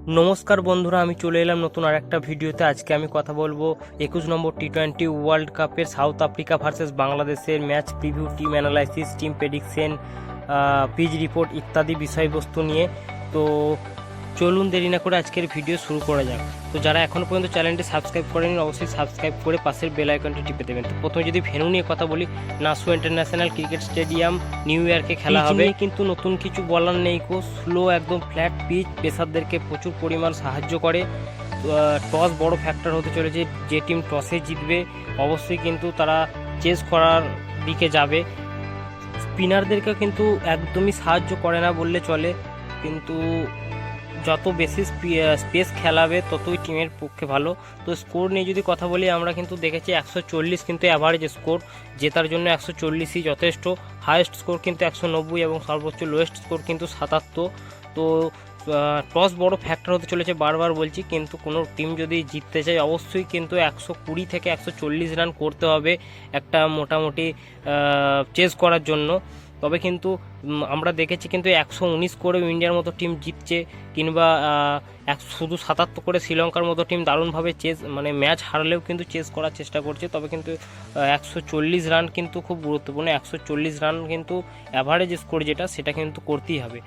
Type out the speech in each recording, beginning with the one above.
নমস্কার বন্ধুরা, আমি চলে এলাম নতুন আরেকটা ভিডিওতে। আজকে আমি কথা বলবো 21 নম্বর টি20 ওয়ার্ল্ড কাপের সাউথ আফ্রিকা ভার্সেস বাংলাদেশের match preview, team analysis, team prediction, pitch report ইত্যাদি বিষয়বস্তু নিয়ে। তো চলুন দেরি না করে আজকের ভিডিও শুরু করা যাক। তো যারা এখনও পর্যন্ত চ্যানেলটি সাবস্ক্রাইব করেনি অবশ্যই সাবস্ক্রাইব করে পাশের বেল আইকনটি টিপে দেবেন। তো প্রথমে যদি ভেন্যু নিয়ে কথা বলি, নাসু ইন্টারন্যাশনাল ক্রিকেট স্টেডিয়াম, নিউ ইয়র্কে খেলা হবে। কিন্তু নতুন কিছু বলার নেই, স্লো একদম ফ্ল্যাট পিচ পেসারদেরকে প্রচুর পরিমাণ সাহায্য করে। টস বড় ফ্যাক্টর হতে চলেছে। যে টিম টসে জিতবে অবশ্যই কিন্তু তারা চেস করার দিকে যাবে। স্পিনারদেরকেও কিন্তু একদমই সাহায্য করে না বললে চলে, কিন্তু যত বেশি স্পেস খেলাবে ততই টিমের পক্ষে ভালো। তো স্কোর নিয়ে যদি কথা বলি, আমরা কিন্তু দেখেছি 140 কিন্তু অ্যাভারেজ স্কোর, জেতার জন্য 140ই যথেষ্ট। হায়েস্ট স্কোর কিন্তু 190 এবং সর্বোচ্চ লোয়েস্ট স্কোর কিন্তু 77। তো টস বড় ফ্যাক্টর হতে চলেছে, বারবার বলছি। কিন্তু কোনো টিম যদি জিততে চায় অবশ্যই কিন্তু 120 থেকে 140 রান করতে হবে একটা মোটামুটি চেস করার জন্য। তবে কিন্তু আমরা দেখেছি কিন্তু 119 করেও ইন্ডিয়ার মতো টিম জিতছে, কিংবা শুধু 77 করে শ্রীলঙ্কার মতো টিম দারুণভাবে ম্যাচ হারলেও কিন্তু চেস করার চেষ্টা করছে। তবে কিন্তু 140 রান কিন্তু খুব গুরুত্বপূর্ণ। 140 রান কিন্তু অ্যাভারেজ স্কোর যেটা, সেটা কিন্তু করতেই হবে।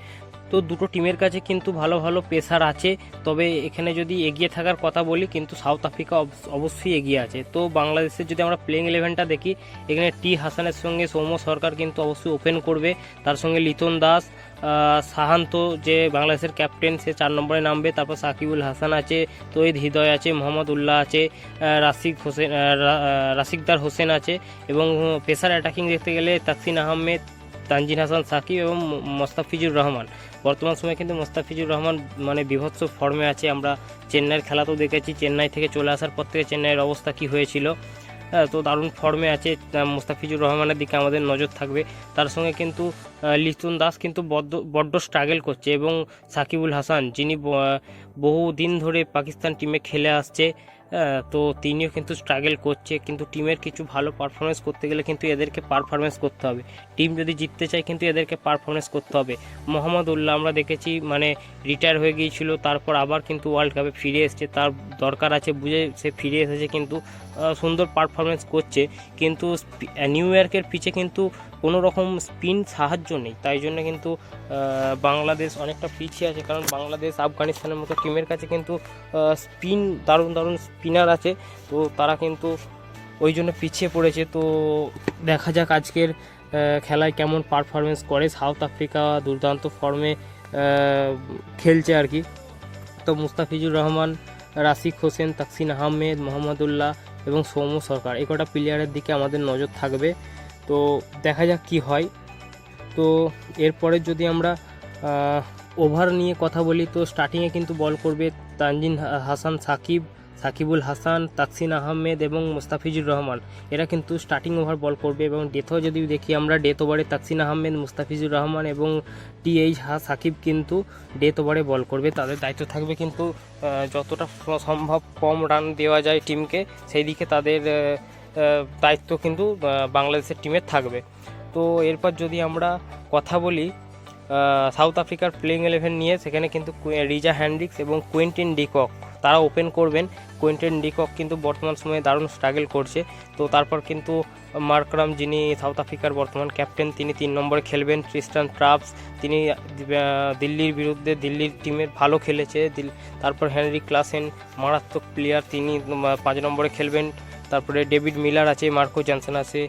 তো দুটো টিমের কাছে কিন্তু ভালো ভালো পেসার আছে। তবে এখানে যদি এগিয়ে থাকার কথা বলি, কিন্তু সাউথ আফ্রিকা অবশ্যই এগিয়ে আছে। তো বাংলাদেশের যদি আমরা প্লেইং 11টা দেখি, এখানে টি হাসানের সঙ্গে সৌম্য সরকার কিন্তু অবশ্যই ওপেন করবে। তার সঙ্গে লিটন দাস, সাহান্ত যে বাংলাদেশের ক্যাপ্টেন, সে 4 নম্বরে নামবে। তারপর সাকিবুল হাসান আছে, তৈদ হৃদয় আছে, মোহাম্মদ উল্লাহ আছে, রাশিকদার হোসেন আছে। এবং পেসার অ্যাটাকিং দেখতে গেলে তাসকিন আহমেদ, তানজিন হাসান সাকিব এবং মোস্তাফিজুর রহমান। বর্তমান সময়ে কিন্তু মোস্তাফিজুর রহমান বিভৎস ফর্মে আছে। আমরা চেন্নাইয়ের খেলা তো দেখেছি, চেন্নাই থেকে চলে আসার পর থেকে চেন্নাইয়ের অবস্থা কী হয়েছিল। তো দারুণ ফর্মে আছে মোস্তাফিজুর রহমানের দিকে আমাদের নজর থাকবে। তার সঙ্গে কিন্তু লিটন দাস কিন্তু বড্ড স্ট্রাগল করছে, এবং সাকিবুল হাসান, যিনি বহুদিন ধরে পাকিস্তান টিমে খেলে আসছে, তো তিনিও কিন্তু স্ট্রাগল করছে। কিন্তু টিমের কিছু ভালো পারফরমেন্স করতে গেলে কিন্তু এদেরকে পারফরমেন্স করতে হবে। টিম যদি জিততে চায় কিন্তু এদেরকে পারফরমেন্স করতে হবে। মোহাম্মদ উল্লাহ আমরা দেখেছি রিটায়ার হয়ে গিয়েছিল, তারপর আবার কিন্তু ওয়ার্ল্ড কাপে ফিরে এসছে। তার দরকার আছে বুঝে সে ফিরে এসেছে, কিন্তু সুন্দর পারফরমেন্স করছে। কিন্তু নিউ ইয়র্কের পিচে কিন্তু কোনো রকম স্পিন সাহায্য নেই, তাই জন্য কিন্তু বাংলাদেশ অনেকটা পিছিয়ে আছে। কারণ বাংলাদেশ আফগানিস্তানের মতো টিমের কাছে কিন্তু দারুণ দারুণ স্পিনার আছে, তো তারা কিন্তু ওই জন্য পিছিয়ে পড়েছে। তো দেখা যাক আজকের খেলায় কেমন পারফরমেন্স করে। সাউথ আফ্রিকা দুর্দান্ত ফর্মে খেলছে আর কি। তো মুস্তাফিজুর রহমান, রাশিক হোসেন, তাসকিন আহমেদ, মোহাম্মদুল্লাহ এবং সৌম্য সরকার, এই কটা প্লেয়ারের দিকে আমাদের নজর থাকবে। তো দেখা যাক কি হয়। তো এরপরে যদি আমরা ওভার নিয়ে কথা বলি, তো স্টার্টিংয়ে কিন্তু বল করবে তানজিন হাসান সাকিবুল হাসান, তাসকিন আহমেদ এবং মুস্তাফিজুর রহমান। এরা কিন্তু স্টার্টিং ওভার বল করবে। এবং ডেথও যদি দেখি আমরা, ডেথ ওভারে তাসকিন আহমেদ, মুস্তাফিজুর রহমান এবং সাকিব কিন্তু ডেথ ওভারে বল করবে। তাদের দায়িত্ব থাকবে কিন্তু যতটা সম্ভব কম রান দেওয়া যায় টিমকে, সেই দিকে তাদের দায়িত্ব কিন্তু বাংলাদেশের টিমের থাকবে। তো এরপর যদি আমরা কথা বলি সাউথ আফ্রিকার প্লেইং 11 নিয়ে, সেখানে কিন্তু রিজা হ্যান্ড্রিক্স এবং কুইন্টিন ডিকক তারা ওপেন করবেন। কুইন্টিন ডিকক কিন্তু বর্তমান সময়ে দারুণ স্ট্রাগল করছে। তো তারপর কিন্তু মার্করাম, যিনি সাউথ আফ্রিকার বর্তমান ক্যাপ্টেন, তিনি 3 নম্বরে খেলবেন। ট্রিস্টান ট্রাপস, তিনি দিল্লির বিরুদ্ধে দিল্লির টিমের ভালো খেলেছে। তারপর হেনরি ক্লাসেন, মারাত্মক প্লেয়ার, তিনি 5 নম্বরে খেলবেন। তারপরে ডেভিড মিলার আছে, মার্কো জনসন আছে,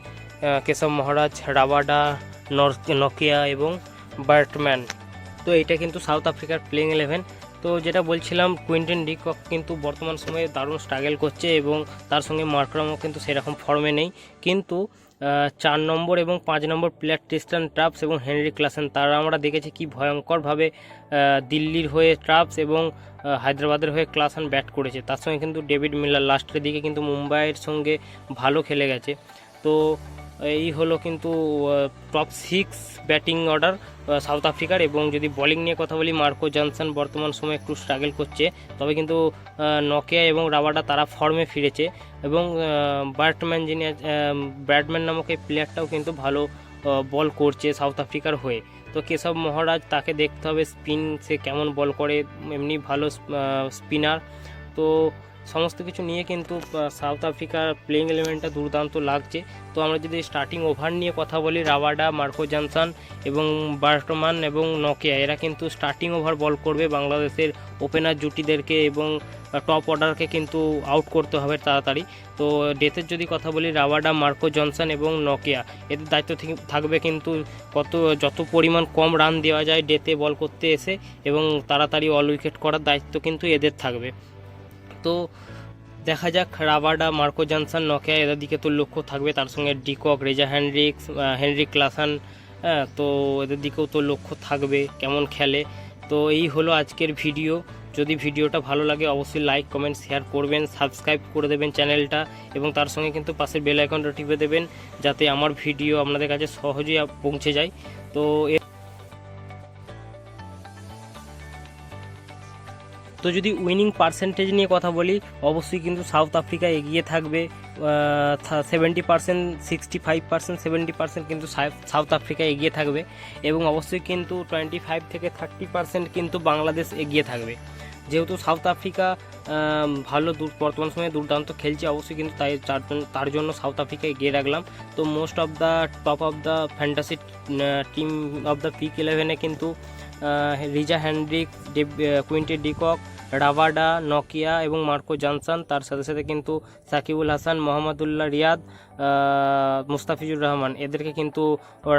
কেশব মহারাজ, রাবাডা, নকিয়া এবং বার্টম্যান। তো এটা কিন্তু সাউথ আফ্রিকার প্লেইং 11। তো যেটা বলছিলাম, কুইন্টন ডিকক কিন্তু বর্তমান সময়ে দারুণ স্ট্রাগল করছে, এবং তার সঙ্গে মার্করামও কিন্তু সেরকম ফর্মে নেই। কিন্তু 4 নম্বর এবং 5 নম্বর প্লেয়ার ট্রিস্টান ট্রাপস এবং হেনরি ক্লাসেন, তারা আমরা দেখেছি কি ভয়ঙ্করভাবে দিল্লির হয়ে ট্রাপস এবং হায়দ্রাবাদের হয়ে ক্লাসেন ব্যাট করেছে। তার সঙ্গে কিন্তু ডেভিড মিলার লাস্টের দিকে কিন্তু মুম্বাইয়ের সঙ্গে ভালো খেলে গেছে। তো এই হলো কিন্তু টপ 6 ব্যাটিং অর্ডার সাউথ আফ্রিকার। এবং যদি বোলিং নিয়ে কথা বলি, মার্কো জনসন বর্তমান সময়ে একটু স্ট্রাগল করছে, তবে কিন্তু নকিয়া এবং রাবাডা তারা ফর্মে ফিরেছে। এবং ব্যাটম্যান নামক এই প্লেয়ারটাও কিন্তু ভালো বল করছে সাউথ আফ্রিকার হয়ে। তো কেশব মহারাজ তাকে দেখতে হবে স্পিন সে কেমন বল করে, এমনি ভালো স্পিনার। তো সমস্ত কিছু নিয়ে কিন্তু সাউথ আফ্রিকার প্লেইং এলিমেন্টটা দুর্দান্ত লাগছে। তো আমরা যদি স্টার্টিং ওভার নিয়ে কথা বলি, রাবাডা, মার্কো জনসন এবং বার্টমান এবং নকিয়া এরা কিন্তু স্টার্টিং ওভার বল করবে বাংলাদেশের ওপেনার জুটিদেরকে এবং টপ অর্ডারকে কিন্তু আউট করতে হবে তাড়াতাড়ি। তো ডেথের যদি কথা বলি, রাবাডা, মার্কো জনসন এবং নকিয়া এদের দায়িত্ব থাকবে কিন্তু যত পরিমাণ কম রান দেওয়া যায় ডেথে বল করতে এসে এবং তাড়াতাড়ি অল উইকেট করার দায়িত্ব কিন্তু এদের থাকবে। তো দেখা যাক রাবাডা, মার্কো জনসন, নকিয়া এদের দিকে তো লক্ষ্য থাকবে, তার সঙ্গে ডিকক, রেজা হেনরিক ক্লাসন, তো এদের দিকেও তো লক্ষ্য থাকবে কেমন খেলে। তো এই হলো আজকের ভিডিও। যদি ভিডিওটা ভালো লাগে অবশ্যই লাইক, কমেন্ট, শেয়ার করবেন, সাবস্ক্রাইব করে দেবেন চ্যানেলটা এবং তার সঙ্গে কিন্তু পাশের বেল আইকনটা টিপে দেবেন যাতে আমার ভিডিও আপনাদের কাছে সহজেই পৌঁছে যায়। তো যদি উইনিং পার্সেন্টেজ নিয়ে কথা বলি, অবশ্যই কিন্তু সাউথ আফ্রিকা এগিয়ে থাকবে 70%, 65%, 70% কিন্তু সাউথ আফ্রিকা এগিয়ে থাকবে এবং অবশ্যই কিন্তু 25 থেকে 30% কিন্তু বাংলাদেশ এগিয়ে থাকবে। যেহেতু সাউথ আফ্রিকা ভালো বর্তমান সময়ে দুর্দান্ত খেলছে, অবশ্যই কিন্তু তার জন্য সাউথ আফ্রিকা এগিয়ে রাখলাম। তো most of the top of the fantasy team of the pick 11-এ কিন্তু Reeza Hendricks, Quinton de Kock, Rabada, নকিয়া এবং মার্কো জনসন, তার সাথে সাথে কিন্তু সাকিবুল হাসান, মোহাম্মদুল্লাহ রিয়াদ, মুস্তাফিজুর রহমান এদেরকে কিন্তু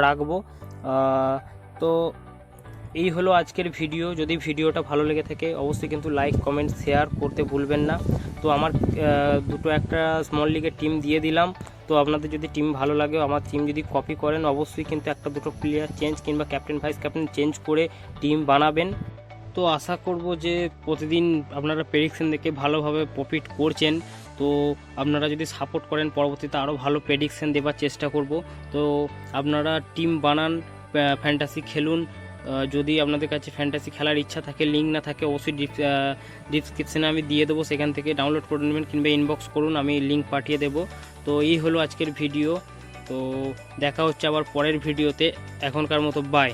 রাখবো। তো এই হলো আজকের ভিডিও। যদি ভিডিওটা ভালো লেগে থাকে অবশ্যই কিন্তু লাইক, কমেন্ট, শেয়ার করতে ভুলবেন না। তো আমার একটা স্মল লিগের টিম দিয়ে দিলাম। তো আপনাদের যদি টিম ভালো লাগে, আমার টিম যদি কপি করেন অবশ্যই কিন্তু দুটো প্লেয়ার চেঞ্জ কিংবা ক্যাপ্টেন ভাইস ক্যাপ্টেন চেঞ্জ করে টিম বানাবেন। তো আশা করব যে প্রতিদিন আপনারা প্রেডিকশন দেখে ভালোভাবে প্রফিট করছেন। তো আপনারা যদি সাপোর্ট করেন পরবর্তীতে আরও ভালো প্রেডিকশন দেওয়ার চেষ্টা করব। তো আপনারা টিম বানান, ফ্যান্টাসি খেলুন। যদি আপনাদের কাছে ফ্যান্টাসি খেলার ইচ্ছা থাকে, লিঙ্ক না থাকে অবশ্যই ডিসক্রিপশানে আমি দিয়ে দেবো, সেখান থেকে ডাউনলোড করে নেবেন কিংবা ইনবক্স করুন, আমি লিঙ্ক পাঠিয়ে দেবো। তো এই হলো আজকের ভিডিও। তো দেখা হচ্ছে আবার পরের ভিডিওতে, এখনকার মতো বাই।